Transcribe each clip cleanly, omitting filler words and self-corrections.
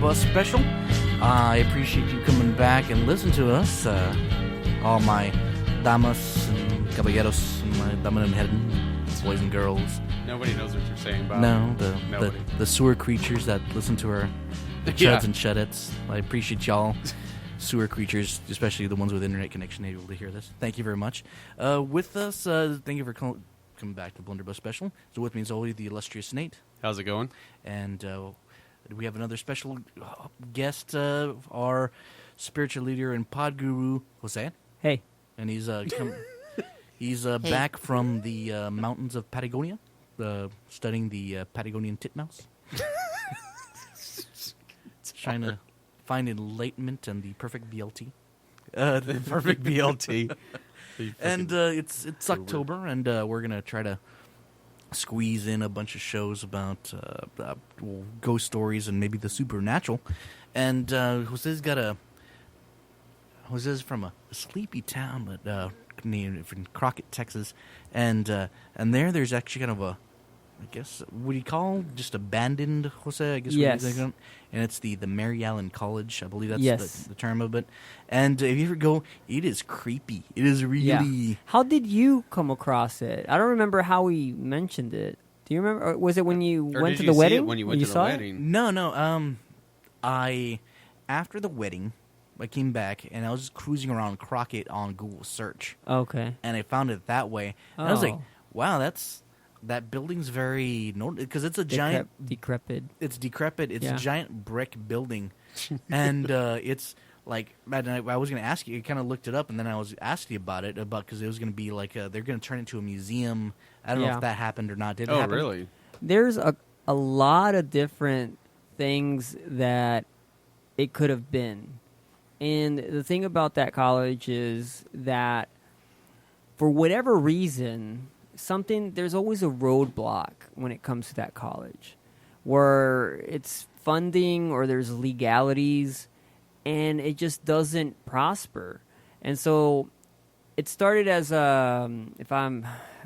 Blunderbuss Special. I appreciate you coming back and listening to us. All my damas and caballeros and my dominant head boys and girls. Nobody knows what you're saying, Bob. No, Nobody. the sewer creatures that listen to our chuds and shudettes. I appreciate y'all. Sewer creatures, especially the ones with internet connection, able to hear this. Thank you very much. With us, thank you for coming back to Blunderbuss Special. So with me is always the illustrious Nate. How's it going? And we have another special guest, our spiritual leader and pod guru, Jose. Hey. And he's back from the mountains of Patagonia, studying the Patagonian titmouse. Trying to find enlightenment and the perfect BLT. The perfect BLT. And it's October, and we're going to try to squeeze in a bunch of shows about ghost stories and maybe the supernatural. And Jose's from a sleepy town named Crockett, Texas, and there's actually kind of a, I guess, what do you call just abandoned, Jose? I guess. Yes. And it's the Mary Allen College, I believe that's yes. the term of it. And if you ever go, it is creepy. It is really. Yeah. How did you come across it? I don't remember how we mentioned it. Do you remember? Or was it when you went to the wedding? When you went to the wedding? No. After the wedding, I came back and I was just cruising around Crockett on Google search. Okay. And I found it that way. And I was like, wow, that building's very because it's a giant decrepit. It's decrepit. It's a giant brick building, and it's like. I was going to ask you. I kind of looked it up, and then I was asking you about it because it was going to be like they're going to turn it into a museum. I don't know if that happened or not. Did it happen? Oh, really? There's a lot of different things that it could have been, and the thing about that college is that for whatever reason. There's always a roadblock when it comes to that college where it's funding or there's legalities and it just doesn't prosper. And so it started as I don't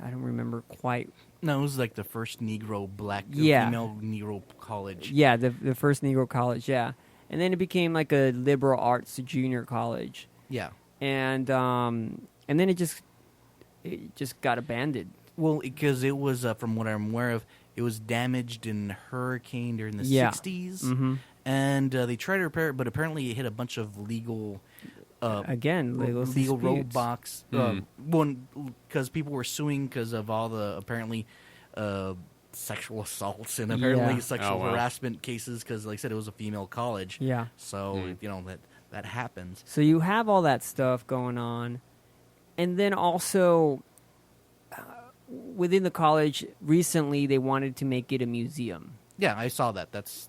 remember quite. No, it was like the first female Negro college. Yeah, the first Negro college, yeah. And then it became like a liberal arts junior college. Yeah. And then it just got abandoned. Well, because it was, from what I'm aware of, it was damaged in a hurricane during the 60s. Mm-hmm. And they tried to repair it, but apparently it hit a bunch of legal roadblocks. Because people were suing because of all the, apparently, sexual assaults and apparently sexual harassment cases because, like I said, it was a female college. Yeah. So, that happens. So you have all that stuff going on. And then also... within the college, recently they wanted to make it a museum. Yeah, I saw that. That's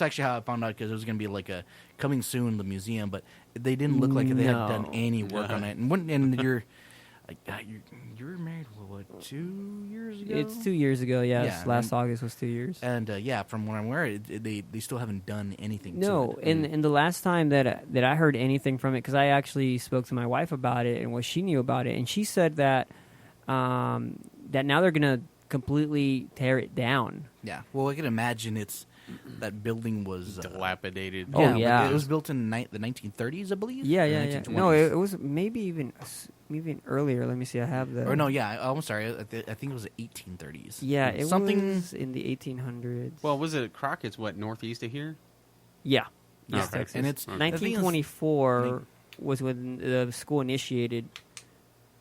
actually how I found out because it was going to be like a coming soon the museum, but they didn't look like they had done any work on it. And you're married 2 years ago? It's 2 years ago. Yes, last August was 2 years. And from what I'm aware, they still haven't done anything. No, to it. and the last time that I heard anything from it, because I actually spoke to my wife about it and what she knew about it, and she said that. That now they're going to completely tear it down. Yeah. Well, I can imagine that building was... dilapidated. Oh, yeah. It was built in the 1930s, I believe? Yeah. No, it was maybe even earlier. Let me see. I have the... Or no, yeah. I'm sorry. I think it was the 1830s. Yeah, it was in the 1800s. Well, was it Crockett's, northeast of here? Yeah. Yes, Texas. And it's... 1924 was when the school initiated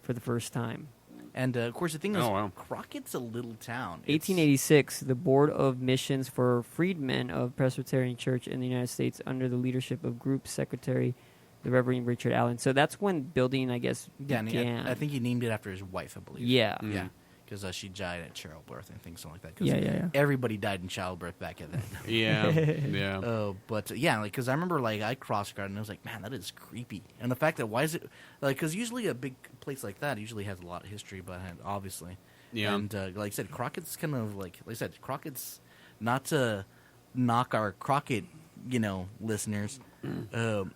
for the first time. And, of course, the thing is, Crockett's a little town. 1886, the Board of Missions for Freedmen of Presbyterian Church in the United States under the leadership of Group Secretary, the Reverend Richard Allen. So that's when building, I guess, began. I think he named it after his wife, I believe. Yeah. Mm-hmm. Yeah. Because she died at childbirth and things like that. Yeah. Everybody died in childbirth back then. Yeah. But because I remember, I cross-guarded and I was like, man, that is creepy. And the fact that why is it, because usually a big place like that usually has a lot of history behind it, obviously. Yeah. And like I said, Crockett's kind of like I said, Crockett's not to knock our Crockett, listeners.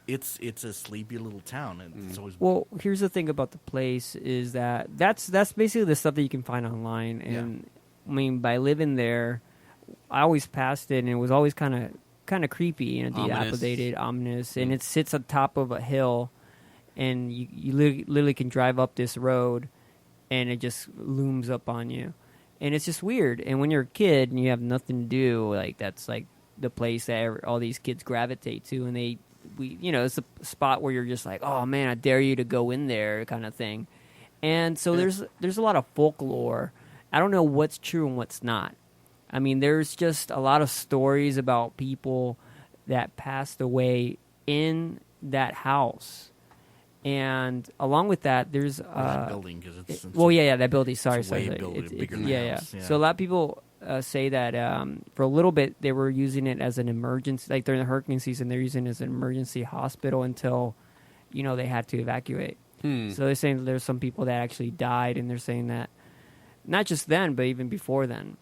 It's a sleepy little town, and it's always here's the thing about the place is that's basically the stuff that you can find online, and I mean by living there, I always passed it, and it was always kind of kind of creepy, you know, dilapidated, ominous, and it sits on top of a hill, and you literally can drive up this road, and it just looms up on you, and it's just weird. And when you're a kid and you have nothing to do, like that's like the place that all these kids gravitate to, and it's a spot where you're just like, oh man, I dare you to go in there, kind of thing. And so there's a lot of folklore. I don't know what's true and what's not. I mean, there's just a lot of stories about people that passed away in that house. And along with that, there's that building, because it's that building. Sorry, bigger than the house. Yeah. So a lot of people say that for a little bit they were using it as an emergency, like during the hurricane season, they're using it as an emergency hospital until, they had to evacuate. So they're saying there's some people that actually died, and they're saying that not just then, but even before then,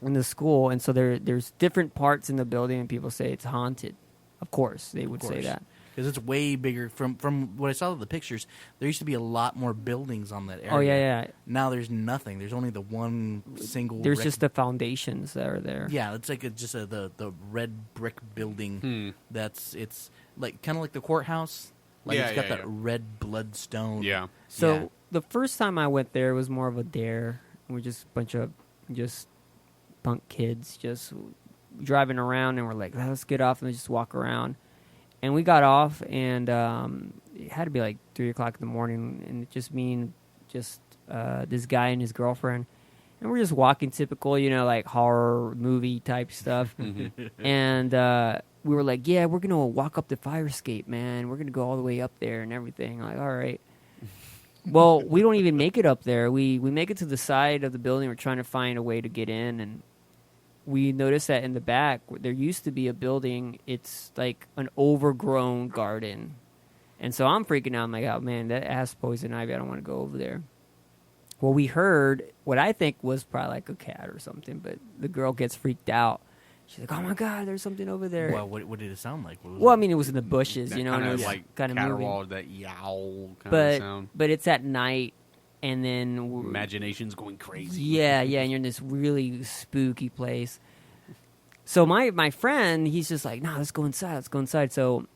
in the school. And so there's different parts in the building, and people say it's haunted. Of course, they would say that. Because it's way bigger. From what I saw of the pictures, there used to be a lot more buildings on that area. Oh, yeah. Now there's nothing. There's only the one single... There's just the foundations that are there. Yeah, it's like the red brick building. It's like kind of like the courthouse. Like it's got that red bloodstone. Yeah. So the first time I went there, it was more of a dare. We're just a bunch of just punk kids just driving around, and we're like, let's get off and just walk around. And we got off, and it had to be like 3 o'clock in the morning, and it just this guy and his girlfriend, and we're just walking typical, like horror movie type stuff. And we were like, yeah, we're gonna walk up the fire escape, man. We're gonna go all the way up there and everything. Like, all right. Well, we don't even make it up there. We make it to the side of the building. We're trying to find a way to get in, and we noticed that in the back, there used to be a building. It's like an overgrown garden. And so I'm freaking out. I'm like, oh, man, that has poison ivy. I don't want to go over there. Well, we heard what I think was probably like a cat or something, but the girl gets freaked out. She's like, oh, my God, there's something over there. Well, what did it sound like? I mean, it was in the bushes, and kind it of was like kind of moving. that yowl kind of sound. But it's at night. And then imagination's going crazy. Yeah, and you're in this really spooky place. So my friend, he's just like, no, let's go inside. So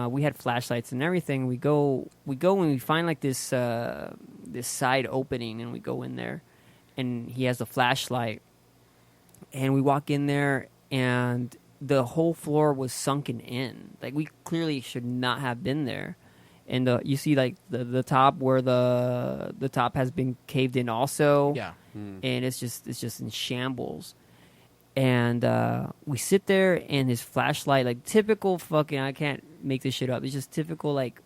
we had flashlights and everything. We go and we find like this side opening, and we go in there, and he has a flashlight, and we walk in there, and the whole floor was sunken in. Like, we clearly should not have been there. And you see, like, the top where the top has been caved in also. Yeah. And it's just in shambles. And we sit there, and his flashlight, like, typical fucking, I can't make this shit up. It's just typical, like,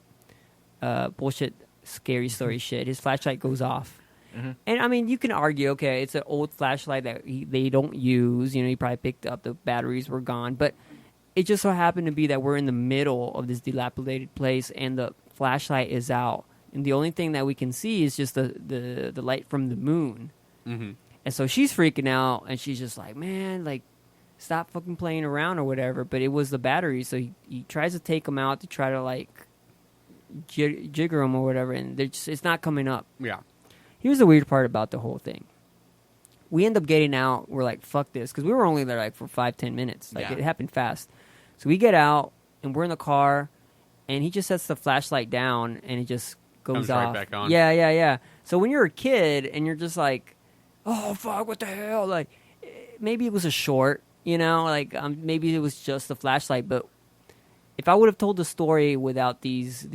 bullshit, scary story shit. His flashlight goes off. Mm-hmm. And, I mean, you can argue, okay, it's an old flashlight that they don't use. He probably picked up, the batteries were gone. But it just so happened to be that we're in the middle of this dilapidated place, and the flashlight is out, and the only thing that we can see is just the light from the moon. Mm-hmm. And so she's freaking out, and she's just like, man, like, stop fucking playing around or whatever. But it was the battery, so he tries to take them out to try to, like, jigger them or whatever, and it's not coming up. Yeah. Here's the weird part about the whole thing. We end up getting out. We're like, fuck this, because we were only there like for 5-10 minutes. Like, it happened fast. So we get out, and we're in the car, and he just sets the flashlight down, and it just goes off. off. Right back on. Yeah. So when you're a kid, and you're just like, oh, fuck, what the hell? Like, maybe it was a short, like, maybe it was just the flashlight. But if I would have told the story without these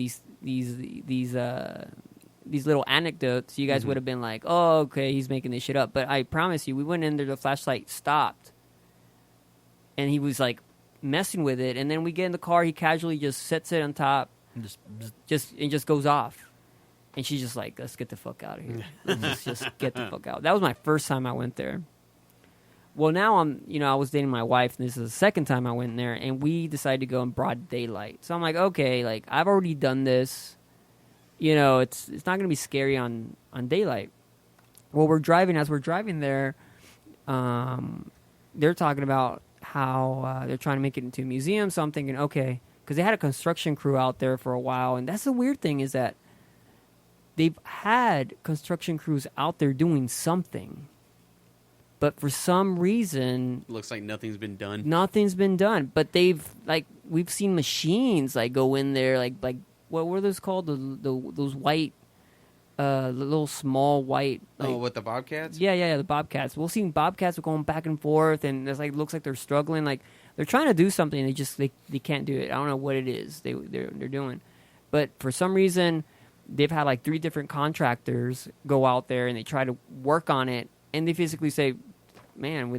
little anecdotes, you guys would have been like, oh, okay, he's making this shit up. But I promise you, we went in there, the flashlight stopped, and he was like messing with it, and then we get in the car, he casually just sets it on top, and just goes off. And she's just like, let's get the fuck out of here. Let's just get the fuck out. That was my first time I went there. Well, now I was dating my wife, and this is the second time I went there, and we decided to go in broad daylight. So I'm like, okay, like, I've already done this. It's not going to be scary on daylight. Well, as we're driving there, they're talking about how they're trying to make it into a museum. So I'm thinking, okay, because they had a construction crew out there for a while. And that's the weird thing, is that they've had construction crews out there doing something. But for some reason, Looks like nothing's been done. nothing's been done. But we've seen machines like go in there, like what were those called? Those white, little small white. Like, With the Bobcats? yeah, the Bobcats. We've seen Bobcats going back and forth, and it's looks like they're struggling. Like they're trying to do something, they can't do it. I don't know what it is they're doing, but for some reason, they've had 3 different contractors go out there and they try to work on it, and they physically say, "Man,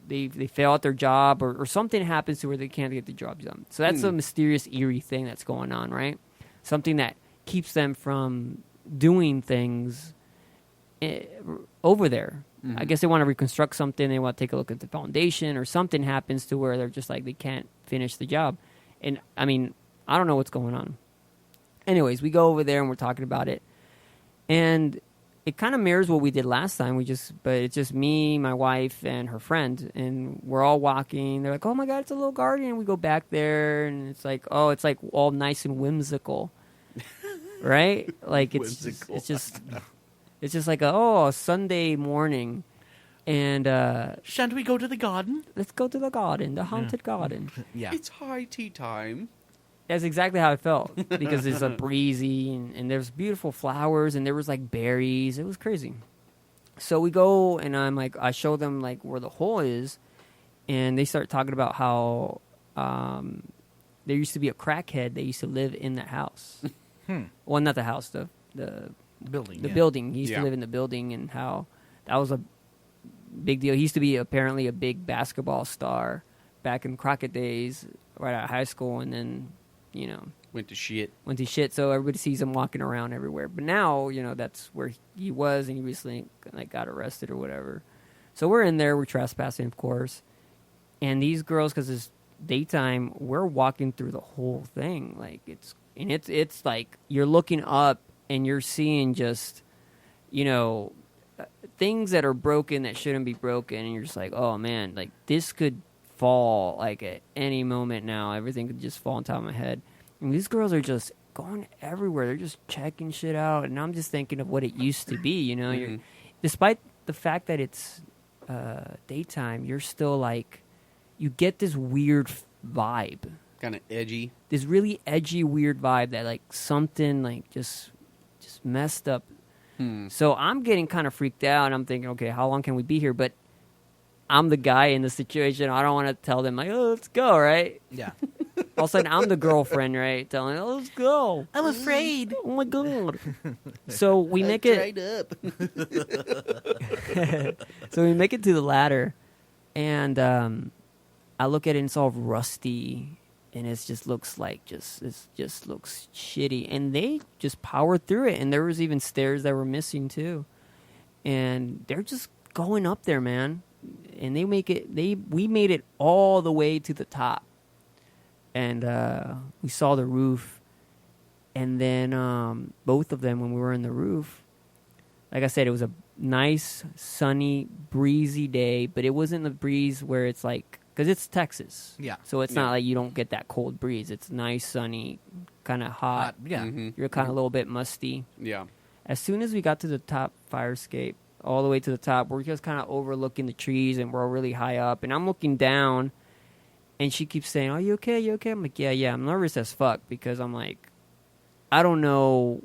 they fail at their job, or something happens to where they can't get the job done." So that's a mysterious, eerie thing that's going on, right? Something that keeps them from doing things over there. Mm-hmm. I guess they want to reconstruct something. They want to take a look at the foundation, or something happens to where they're just they can't finish the job. And I mean, I don't know what's going on. Anyways, we go over there and we're talking about it, and it kind of mirrors what we did last time. But it's just me, my wife, and her friend, and we're all walking. They're like, "Oh my God, it's a little garden." And we go back there, and it's it's all nice and whimsical, right? It's just like a Sunday morning, and Shan't we go to the garden? let's go to the garden, the haunted garden. Yeah. It's high tea time. That's exactly how I felt, because it's breezy, and there's beautiful flowers, and there was berries. It was crazy. So we go, and I show them where the hole is, and they start talking about how there used to be a crackhead that used to live in that house. Well, not the house, the Building. the yeah. building. He used Yeah. to live in the building, and how that was a big deal. He used to be apparently a big basketball star back in Crockett days, right out of high school, and then Went to shit. went to shit. So everybody sees him walking around everywhere. But now that's where he was, and he recently got arrested or whatever. So we're in there, we're trespassing, of course, and these girls, because it's daytime, we're walking through the whole thing. It's you're looking up and you're seeing just things that are broken that shouldn't be broken, and you're just oh man, this could fall at any moment now. Everything could just fall on top of my head. And these girls are just going everywhere. They're just checking shit out, and I'm just thinking of what it used to be. You're, despite the fact that it's daytime, you're still you get this weird vibe, Kind of edgy. this really edgy, weird vibe that something just messed up. So I'm getting kind of freaked out. I'm thinking, okay, how long can we be here? But I'm the guy in the situation. I don't want to tell them oh, let's go, right? Yeah. All of a sudden, I'm the girlfriend, right? Telling, oh, let's go. I'm afraid. Oh my God. So we make it. up. So we make it to the ladder, and I look at it, and it's all rusty, and it just looks it just looks shitty. And they just powered through it, and there was even stairs that were missing too. And they're just going up there, man. And we made it all the way to the top, and we saw the roof. And then both of them, when we were in the roof, like I said, it was a nice, sunny, breezy day, but it wasn't the breeze where it's because it's Texas. Yeah. So it's not you don't get that cold breeze. It's nice, sunny, kind of hot. Yeah. You're kind of a little bit musty. Yeah. As soon as we got to the top fire escape, all the way to the top, we're just kind of overlooking the trees, and we're really high up. And I'm looking down, and she keeps saying, "Are you okay? You okay?" I'm like, yeah. I'm nervous as fuck, because I'm I don't know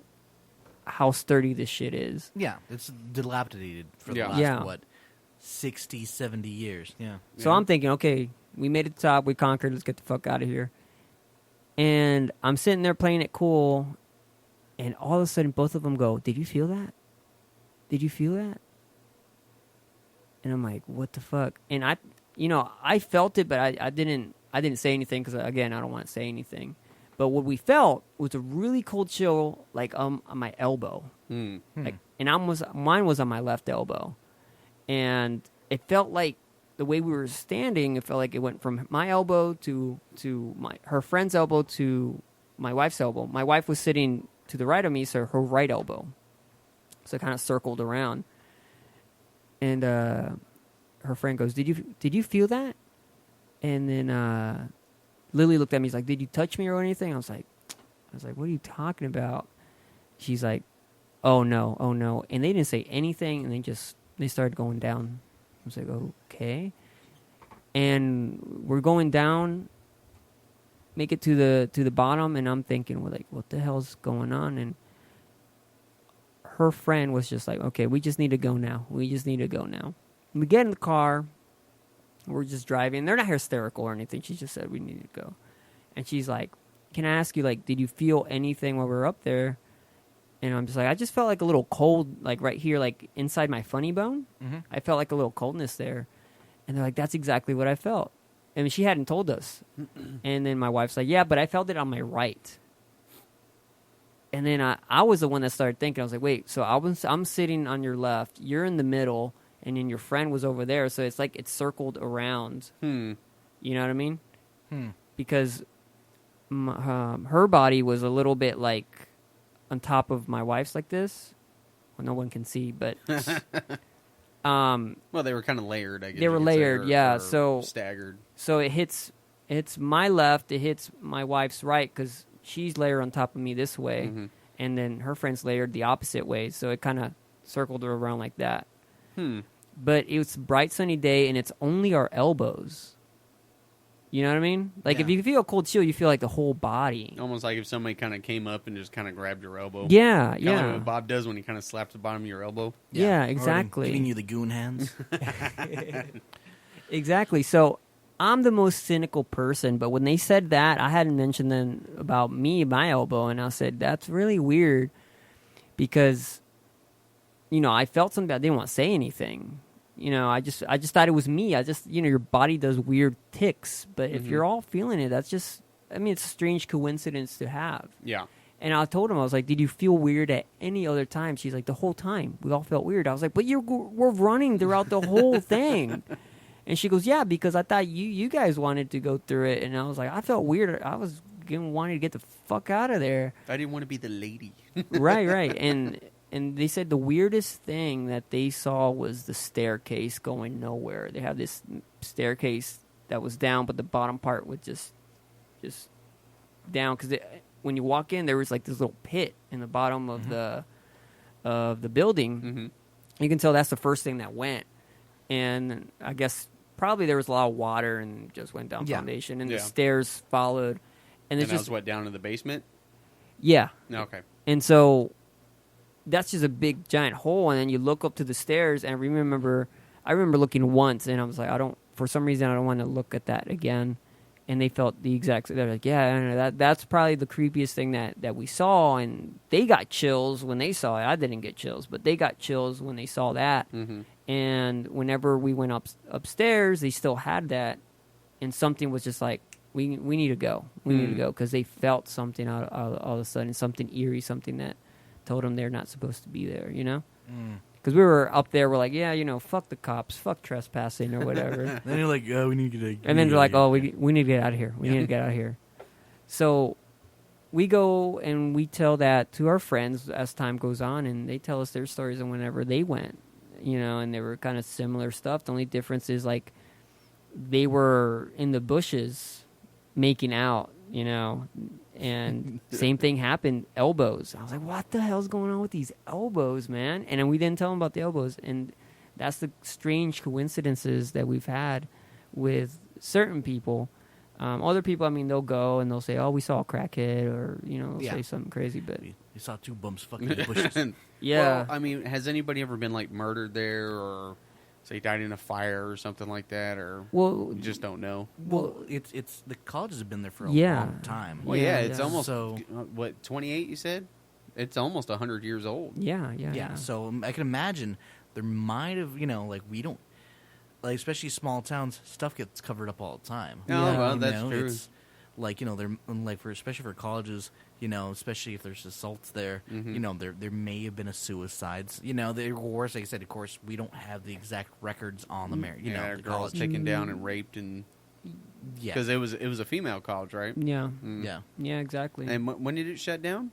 how sturdy this shit is. Yeah. It's dilapidated for the Yeah. last, Yeah. 60, 70 years. Yeah. So I'm thinking, okay, we made it to the top, we conquered, let's get the fuck out of here. And I'm sitting there playing it cool, and all of a sudden, both of them go, "Did you feel that? Did you feel that?" And I'm like, what the fuck? And I felt it, but I didn't say anything, because again, I don't want to say anything. But what we felt was a really cold chill, on my elbow, and mine was on my left elbow, and it felt like the way we were standing, it felt like it went from my elbow to her friend's elbow to my wife's elbow. My wife was sitting to the right of me, so her right elbow. So it kind of circled around. And her friend goes, Did you feel that? And then Lily looked at me. He's like, "Did you touch me or anything?" I was like, "What are you talking about?" She's like, "Oh no." And they didn't say anything, and they started going down. was like, okay. And we're going down, make it to the bottom, and I'm thinking, well, like, what the hell's going on? And her friend was just like, okay, we just need to go now. We just need to go now. We get in the car. We're just driving. They're not hysterical or anything. She just said we need to go. And she's like, can I ask you, like, did you feel anything while we were up there? And I'm just like, I just felt like a little cold, like right here, like inside my funny bone. Mm-hmm. I felt like a little coldness there. And they're like, that's exactly what I felt. I mean, she hadn't told us. And then my wife's like, yeah, but I felt it on my right. And then I was the one that started thinking. I was like, wait, so I'm sitting on your left, you're in the middle, and then your friend was over there. So it's like it's circled around. You know what I mean? Because her body was a little bit like on top of my wife's like this. Well, no one can see, but... well, they were kind of layered, I guess. They were layered, yeah. So staggered. So it hits my left, it hits my wife's right, because she's layered on top of me this way, and then her friend's layered the opposite way. So it kind of circled her around like that. But it was a bright sunny day, and it's only our elbows. You know what I mean? Like, if you feel a cold chill, you feel like the whole body. Almost like if somebody kind of came up and just kind of grabbed your elbow. Yeah, Kinda yeah. like what Bob does when he kind of slaps the bottom of your elbow. Yeah, Or exactly. giving you the goon hands. Exactly. So I'm the most cynical person, but when they said that, I hadn't mentioned then about me, my elbow, and I said, that's really weird because, you know, I felt something, but I didn't want to say anything. You know, I just thought it was me. You know, your body does weird ticks, but if you're all feeling it, that's just, I mean, it's a strange coincidence to have. Yeah. And I told him, I was like, did you feel weird at any other time? She's like, the whole time. We all felt weird. I was like, but we're running throughout the whole thing. And she goes, yeah, because I thought you guys wanted to go through it. And I was like, I felt weird. I was wanting to get the fuck out of there. I didn't want to be the lady. Right. And they said the weirdest thing that they saw was the staircase going nowhere. They have this staircase that was down, but the bottom part was just down. Because when you walk in, there was like this little pit in the bottom of the building. You can tell that's the first thing that went. And I guess probably there was a lot of water and just went down foundation. And the stairs followed. And that was what, down in the basement? Yeah. Okay. And so... that's just a big giant hole, and then you look up to the stairs, and I remember looking once, and I was like, for some reason I don't want to look at that again. And they felt the exact, they're like, yeah, I know, that's probably the creepiest thing that we saw, and they got chills when they saw it. I didn't get chills, but they got chills when they saw that. And whenever we went upstairs, they still had that, and something was just like, we need to go. We need to go, because they felt something all of a sudden, something eerie, something that told them they're not supposed to be there, you know? Because we were up there, we're like, yeah, you know, fuck the cops, fuck trespassing or whatever. Then you're like, oh, we need to get and then they're like, oh, we need to get out of here. We need to get out of here. So we go and we tell that to our friends as time goes on, and they tell us their stories and whenever they went, you know, and they were kind of similar stuff. The only difference is, like, they were in the bushes making out, you know, and same thing happened, elbows. I was like, what the hell's going on with these elbows, man? And then we didn't tell them about the elbows. And that's the strange coincidences that we've had with certain people. Other people, I mean, they'll go and they'll say, oh, we saw a crackhead, or, you know, say something crazy. But you saw two bumps fucking in the bushes. yeah. Well, I mean, has anybody ever been, like, murdered there, or say died in a fire or something like that, or you just don't know? Well, it's the colleges have been there for a Yeah. long time. Well, yeah, it's almost, so, what, 28 you said? It's almost 100 years old. Yeah. So I can imagine there might have, you know, like, we don't, like, especially small towns, stuff gets covered up all the time. No, well, You that's know, true. It's like, you know, they're like, especially for colleges, you know, especially if there's assaults there, you know, there may have been a suicides. You know, of course, like I said, of course, we don't have the exact records on the you know, the girl was college. taken down and raped, and because it was a female college, right? Yeah. Yeah, Exactly. And when did it shut down?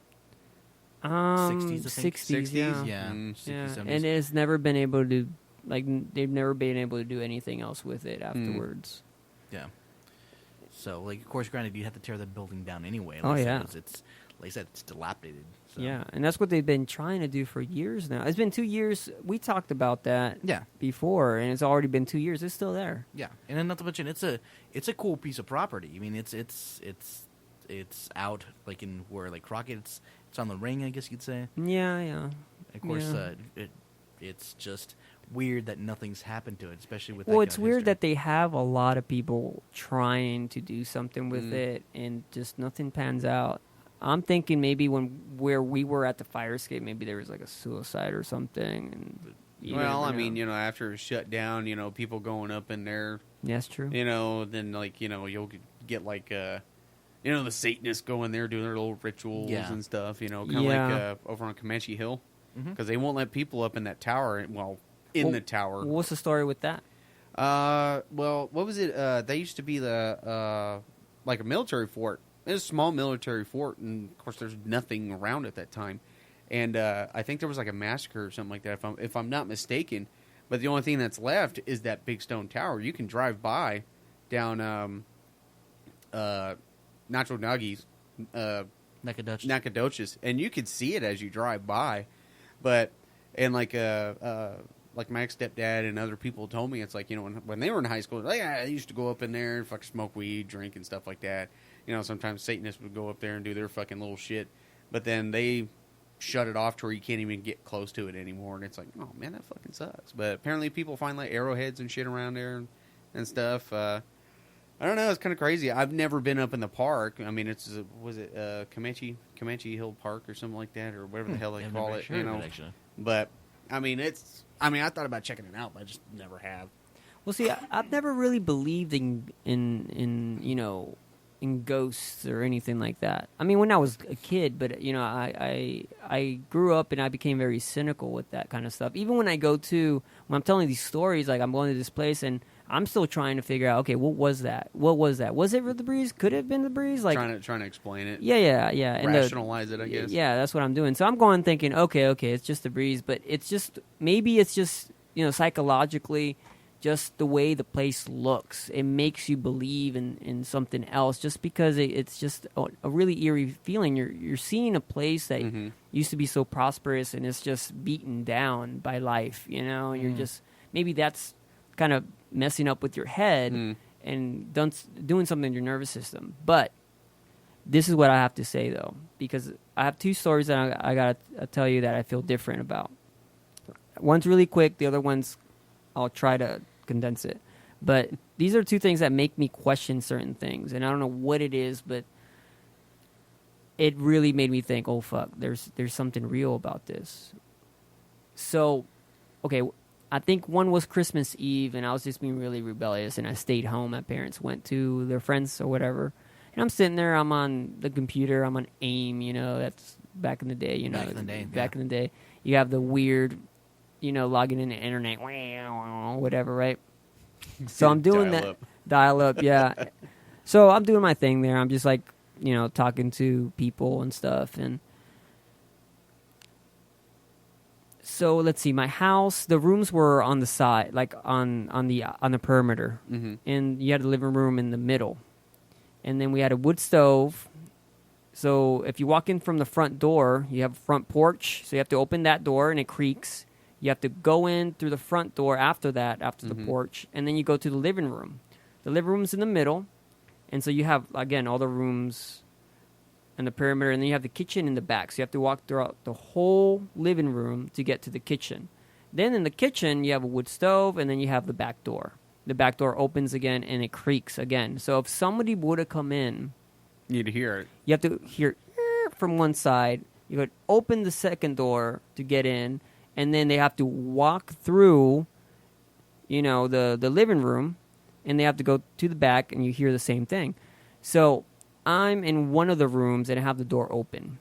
60s, I think. 60s, yeah. Yeah, 60s, Yeah, 70s. and it's never been able to, like, they've never been able to do anything else with it afterwards. Yeah. So, like, of course, granted, you have to tear the building down anyway. Oh, like, yeah. It's like I said, it's dilapidated. So. Yeah, and that's what they've been trying to do for years now. It's been 2 years. We talked about that before, and it's already been 2 years. It's still there. Yeah, and then not to mention, it's a cool piece of property. I mean, it's out like in where like Crockett, it's on the ring, I guess you'd say. Yeah. Of course, it's just weird that nothing's happened to it, especially with. Well, it's weird that they have a lot of people trying to do something with it, and just nothing pans out. I'm thinking maybe where we were at the fire escape, maybe there was like a suicide or something. And well, I mean, after it was shut down, people going up in there. Yeah, that's true. Then like you'll get like the Satanists going there doing their little rituals and stuff. Kind of like over on Comanche Hill, because they won't let people up in that tower. The tower. What's the story with that? Well, what was it? They used to be the like a military fort. It was a small military fort, and of course, there's nothing around at that time. And I think there was like a massacre or something like that, if I'm not mistaken. But the only thing that's left is that big stone tower. You can drive by down Nacogdoches, and you could see it as you drive by. But like my ex-stepdad and other people told me, it's like, when they were in high school, like, I used to go up in there and fucking smoke weed, drink, and stuff like that. Sometimes Satanists would go up there and do their fucking little shit. But then they shut it off to where you can't even get close to it anymore. And it's like, oh, man, that fucking sucks. But apparently people find, like, arrowheads and shit around there and stuff. I don't know. It's kind of crazy. I've never been up in the park. I mean, was it Comanche Hill Park or something like that, or whatever the hell they call it, But, I mean, I thought about checking it out, but I just never have. Well, see, I've never really believed in ghosts or anything like that. I mean, when I was a kid, but I grew up and I became very cynical with that kind of stuff. Even when I'm telling these stories, like I'm going to this place and I'm still trying to figure out, okay, what was that? Was it the breeze? Could it have been the breeze? Like trying to explain it. Yeah. Rationalize it, I guess. Yeah, that's what I'm doing. So I'm going thinking, okay, it's just the breeze, but maybe it's just psychologically. Just the way the place looks, it makes you believe in something else. Just because it's just a really eerie feeling. You're seeing a place that used to be so prosperous, and it's just beaten down by life. You're just maybe that's kind of messing up with your head and doing something to your nervous system. But this is what I have to say though, because I have two stories that I gotta tell you that I feel different about. One's really quick. The other one's I'll try to condense it. But these are two things that make me question certain things. And I don't know what it is, but it really made me think, oh, fuck, there's something real about this. So, okay, I think one was Christmas Eve, and I was just being really rebellious, and I stayed home. My parents went to their friends or whatever. And I'm sitting there, I'm on the computer, I'm on AIM, that's back in the day, Back in the day, Back in the day. You have the weird... logging in the internet, whatever, right? So I'm doing dial up, yeah. So I'm doing my thing there. I'm just like, talking to people and stuff. And so let's see, my house, the rooms were on the side, like on the perimeter, and you had the living room in the middle, and then we had a wood stove. So if you walk in from the front door, you have a front porch. So you have to open that door, and it creaks. You have to go in through the front door after the porch, and then you go to the living room. The living room's in the middle, and so you have, again, all the rooms and the perimeter, and then you have the kitchen in the back. So you have to walk throughout the whole living room to get to the kitchen. Then in the kitchen, you have a wood stove, and then you have the back door. The back door opens again, and it creaks again. So if somebody would have come in... You'd hear it. You have to hear from one side. You would open the second door to get in, and then they have to walk through, the living room, and they have to go to the back, and you hear the same thing. So I'm in one of the rooms, and I have the door open.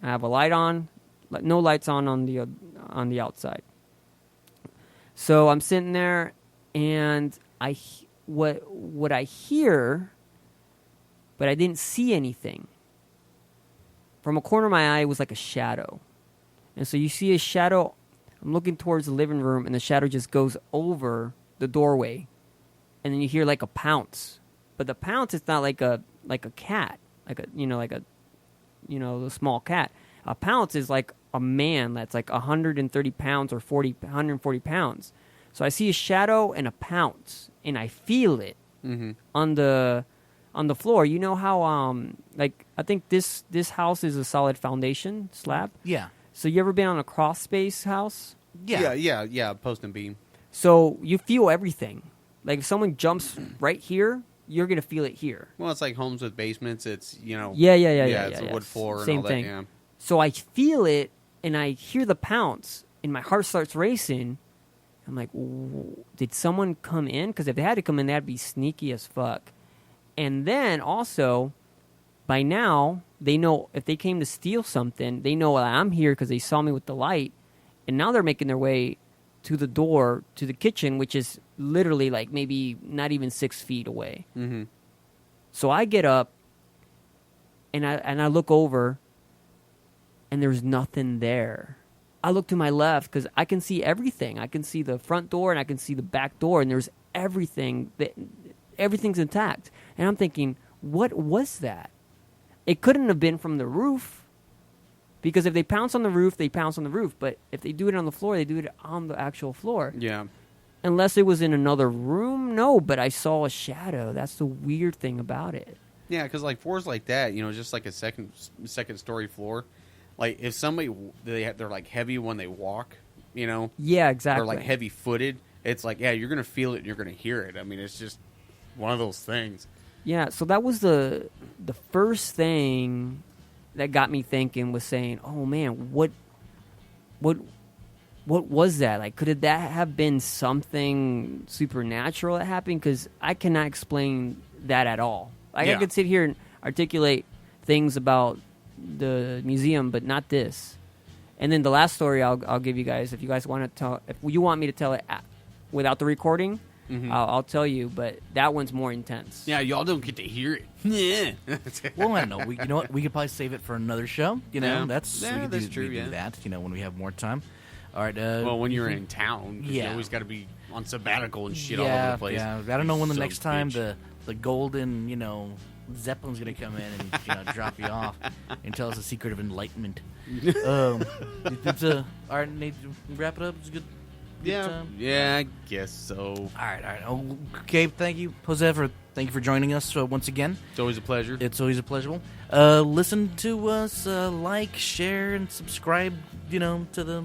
I have a light on, no lights on the outside. So I'm sitting there, and what I hear, but I didn't see anything. From a corner of my eye, it was like a shadow. And so you see a shadow. I'm looking towards the living room, and the shadow just goes over the doorway. And then you hear like a pounce. But the pounce is not like a cat, like the small cat. A pounce is like a man that's like 130 pounds or 140 pounds. So I see a shadow and a pounce, and I feel it on the floor. You know how like I think this house is a solid foundation slab. Yeah. So you ever been on a cross space house? Yeah. Post and beam. So you feel everything. Like if someone jumps right here, you're gonna feel it here. Well, it's like homes with basements. It's Yeah. It's a wood floor Same and all thing. that. Yeah. So I feel it, and I hear the pounce, and my heart starts racing. I'm like, did someone come in? Because if they had to come in, that'd be sneaky as fuck. And then also, by now, they know if they came to steal something, they know that I'm here because they saw me with the light. And now they're making their way to the door to the kitchen, which is literally like maybe not even 6 feet away. Mm-hmm. So I get up, and I look over, and there's nothing there. I look to my left because I can see everything. I can see the front door and I can see the back door, and there's everything. Everything's intact. And I'm thinking, what was that? It couldn't have been from the roof, because if they pounce on the roof, they pounce on the roof. But if they do it on the floor, they do it on the actual floor. Yeah. Unless it was in another room, no. But I saw a shadow. That's the weird thing about it. Yeah, because like floors like that, just like a second story floor. Like if somebody they're like heavy when they walk, Yeah, exactly. or like heavy footed, it's like you're gonna feel it, and you're gonna hear it. I mean, it's just one of those things. Yeah, so that was the first thing that got me thinking, was saying, "Oh man, what was that? Like, could that have been something supernatural that happened? Because I cannot explain that at all. Like, I could sit here and articulate things about the museum, but not this." And then the last story I'll give you guys, if you guys want to tell, if you want me to tell it without the recording, I'll tell you. But that one's more intense. Yeah, y'all don't get to hear it. Yeah. Well, I don't know. You know what? We could probably save it for another show. That's We true. do that. When we have more time. All right. Well, when you're in town, you always got to be on sabbatical and shit all over the place. Yeah. I don't know when the next time bitch. the golden Zeppelin's gonna come in and drop you off and tell us the secret of enlightenment. All right, Nate, wrap it up. It's a good time. Yeah, I guess so. All right. Okay, thank you, Jose, thank you for joining us once again. It's always a pleasure. It's always a pleasure. Listen to us, like, share, and subscribe. To the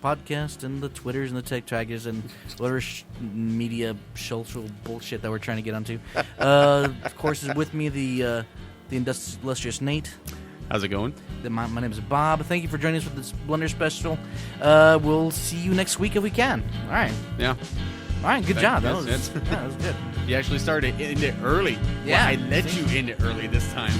podcast and the Twitters and the TikTokers and whatever media social bullshit that we're trying to get onto. Of course, is with me the illustrious Nate. How's it going? My name is Bob. Thank you for joining us with this Blunder Special. We'll see you next week if we can. All right. Yeah. All right. Good job. That was good. You actually started in it early. Yeah. Well, I let you in it early this time.